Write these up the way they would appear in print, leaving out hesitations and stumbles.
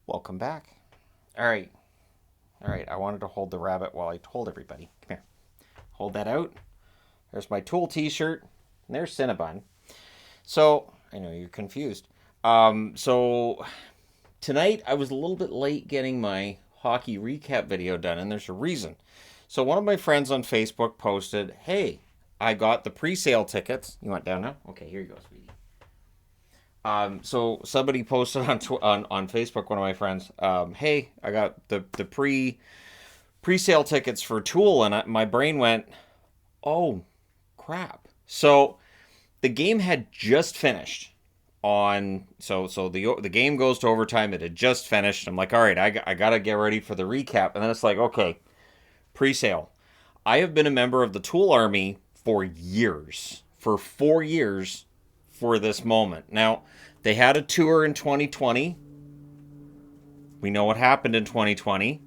Welcome back. All right. All right. I wanted to hold the rabbit while I told everybody. Come here. Hold that out. There's my Tool t shirt. And there's Cinnabon. So, I know you're confused. So tonight I was a little bit late getting my hockey recap video done, and there's a reason. So, one of my friends on Facebook posted, "Hey, I got the pre sale tickets." You want down now? Okay, here you go, sweetie. So somebody posted on Facebook, one of my friends, "Hey, I got the pre sale tickets for Tool," and my brain went, "Oh, crap!" So the game had just finished on the game goes to overtime. It had just finished. I'm like, all right, I gotta get ready for the recap, and then it's like, okay, pre sale. I have been a member of the Tool Army for years, for 4 years, for this moment. Now, they had a tour in 2020. We know what happened in 2020.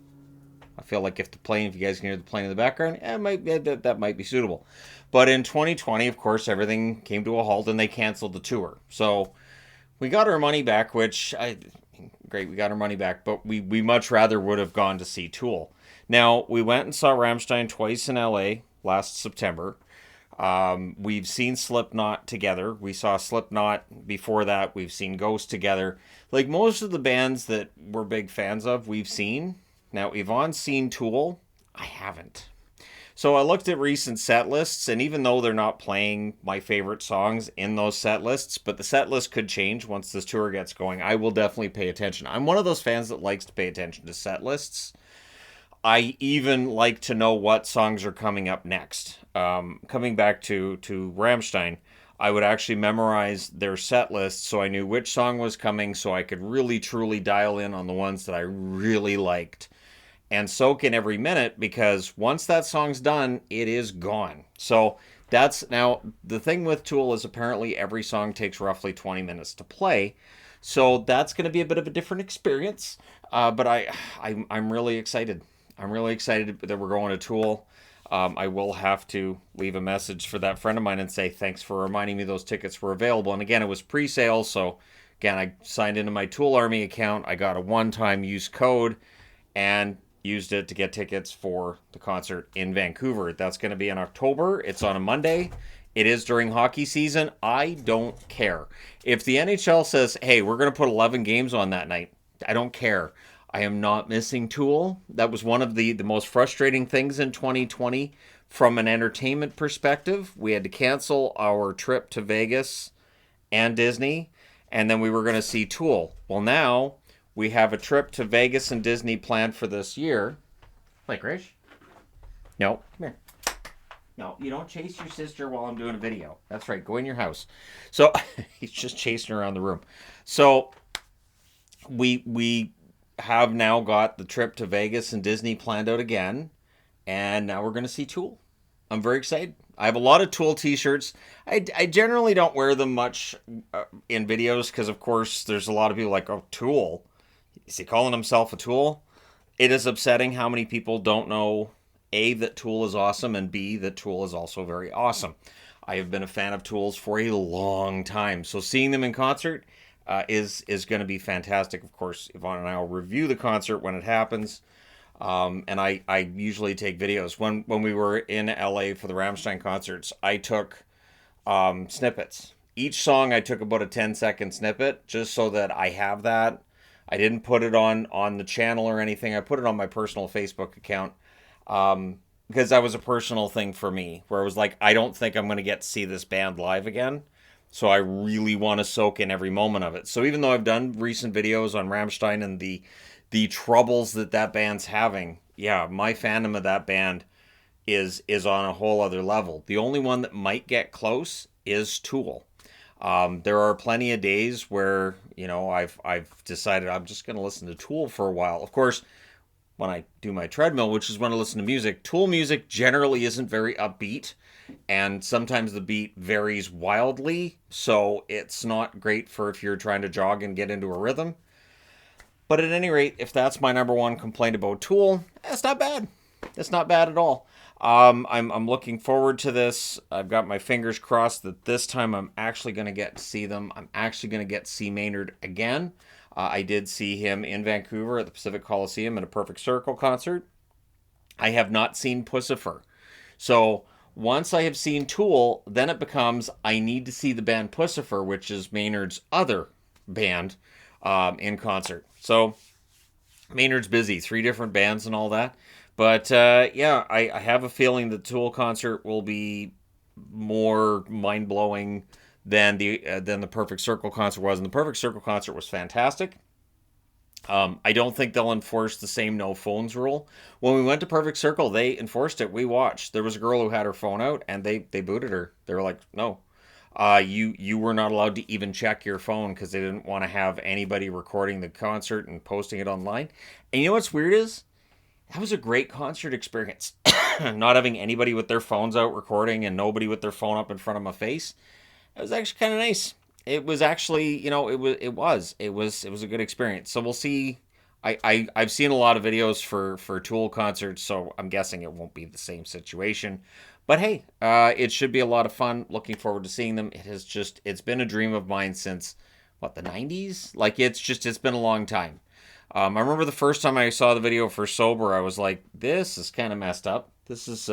I feel like if you guys can hear the plane in the background, that might be suitable. But in 2020, of course, everything came to a halt and they canceled the tour. So we got our money back, great, we got our money back, but we much rather would have gone to see Tool. Now, we went and saw Rammstein twice in LA last September. We've seen Slipknot together. We saw Slipknot before that. We've seen Ghost together. Like most of the bands that we're big fans of, we've seen. Now, Yvonne's seen Tool. I haven't. So I looked at recent set lists, and even though they're not playing my favorite songs in those set lists, but the set list could change once this tour gets going, I will definitely pay attention. I'm one of those fans that likes to pay attention to set lists. I even like to know what songs are coming up next. Coming back to Rammstein, I would actually memorize their set list so I knew which song was coming, so I could really truly dial in on the ones that I really liked and soak in every minute, because once that song's done, it is gone. So that's now the thing with Tool is apparently every song takes roughly 20 minutes to play. So that's going to be a bit of a different experience. But I'm really excited. I'm really excited that we're going to Tool. I will have to leave a message for that friend of mine and say thanks for reminding me those tickets were available. And again, it was pre-sale, so again, I signed into my Tool Army account. I got a one-time use code and used it to get tickets for the concert in Vancouver. That's going to be in October. It's on a Monday. It is during hockey season. I don't care. If the NHL says, "Hey, we're going to put 11 games on that night," I don't care. I am not missing Tool. That was one of the most frustrating things in 2020 from an entertainment perspective. We had to cancel our trip to Vegas and Disney, and then we were going to see Tool. Well, now we have a trip to Vegas and Disney planned for this year. Like, Rish? No, come here. No, you don't chase your sister while I'm doing a video. That's right, go in your house. So he's just chasing around the room. So we have now got the trip to Vegas and Disney planned out again, and now we're going to see Tool. I'm very excited. I have a lot of Tool t-shirts. I generally don't wear them much in videos because, of course, there's a lot of people like, "Oh, Tool? Is he calling himself a Tool?" It is upsetting how many people don't know, A, that Tool is awesome, and B, that Tool is also very awesome. I have been a fan of Tool's for a long time, so seeing them in concert is going to be fantastic. Of course, Yvonne and I will review the concert when it happens, and I usually take videos. When we were in LA for the Rammstein concerts, I took snippets. Each song I took about a 10-second snippet just so that I have that. I didn't put it on the channel or anything. I put it on my personal Facebook account because that was a personal thing for me, where I was like, I don't think I'm going to get to see this band live again. So I really want to soak in every moment of it. So even though I've done recent videos on Rammstein and the troubles that band's having, yeah, my fandom of that band is on a whole other level. The only one that might get close is Tool. There are plenty of days where, I've decided I'm just going to listen to Tool for a while. Of course, when I do my treadmill, which is when I listen to music, Tool music generally isn't very upbeat, and sometimes the beat varies wildly, so it's not great for if you're trying to jog and get into a rhythm. But at any rate, if that's my number one complaint about Tool, that's not bad. That's not bad at all. I'm looking forward to this. I've got my fingers crossed that this time I'm actually going to get to see them. I'm actually going to get to see Maynard again. I did see him in Vancouver at the Pacific Coliseum at a Perfect Circle concert. I have not seen Pussifer. So once I have seen Tool, then it becomes I need to see the band Pussifer, which is Maynard's other band, in concert. So Maynard's busy, 3 different bands and all that. But yeah, I have a feeling the Tool concert will be more mind blowing than the Perfect Circle concert was, and the Perfect Circle concert was fantastic. I don't think they'll enforce the same no phones rule. When we went to Perfect Circle, they enforced it. We watched. There was a girl who had her phone out, and they booted her. They were like, "No, you were not allowed to even check your phone because they didn't want to have anybody recording the concert and posting it online." And you know what's weird is that was a great concert experience. Not having anybody with their phones out recording and nobody with their phone up in front of my face. It was actually kind of nice. It was actually, it was a good experience. So we'll see. I've seen a lot of videos for Tool concerts, so I'm guessing it won't be the same situation. But hey, it should be a lot of fun. Looking forward to seeing them. It's been a dream of mine since what, the 90s? Like it's been a long time. I remember the first time I saw the video for Sober, I was like, this is kind of messed up. This is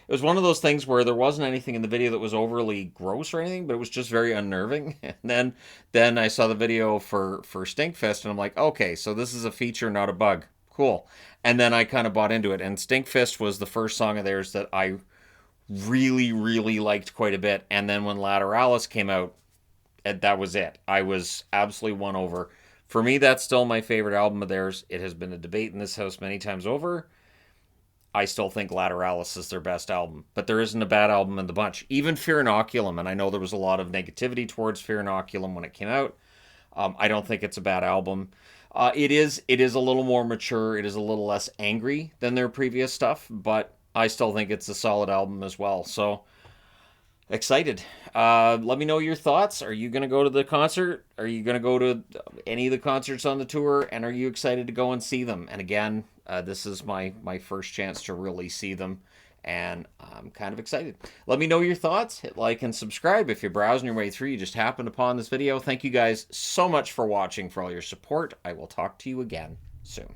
it was one of those things where there wasn't anything in the video that was overly gross or anything, but it was just very unnerving. And then I saw the video for Stinkfist, and I'm like, okay, so this is a feature, not a bug. Cool. And then I kind of bought into it. And Stinkfist was the first song of theirs that I really, really liked quite a bit. And then when Lateralis came out, that was it. I was absolutely won over. For me, that's still my favorite album of theirs. It has been a debate in this house many times over. I still think Lateralis is their best album, but there isn't a bad album in the bunch. Even Fear Inoculum, and I know there was a lot of negativity towards Fear Inoculum when it came out. I don't think it's a bad album. It is a little more mature. It is a little less angry than their previous stuff, but I still think it's a solid album as well. So excited. Let me know your thoughts. Are you going to go to the concert? Are you going to go to any of the concerts on the tour? And are you excited to go and see them? And again, this is my first chance to really see them. And I'm kind of excited. Let me know your thoughts. Hit like and subscribe if you're browsing your way through. You just happened upon this video. Thank you guys so much for watching, for all your support. I will talk to you again soon.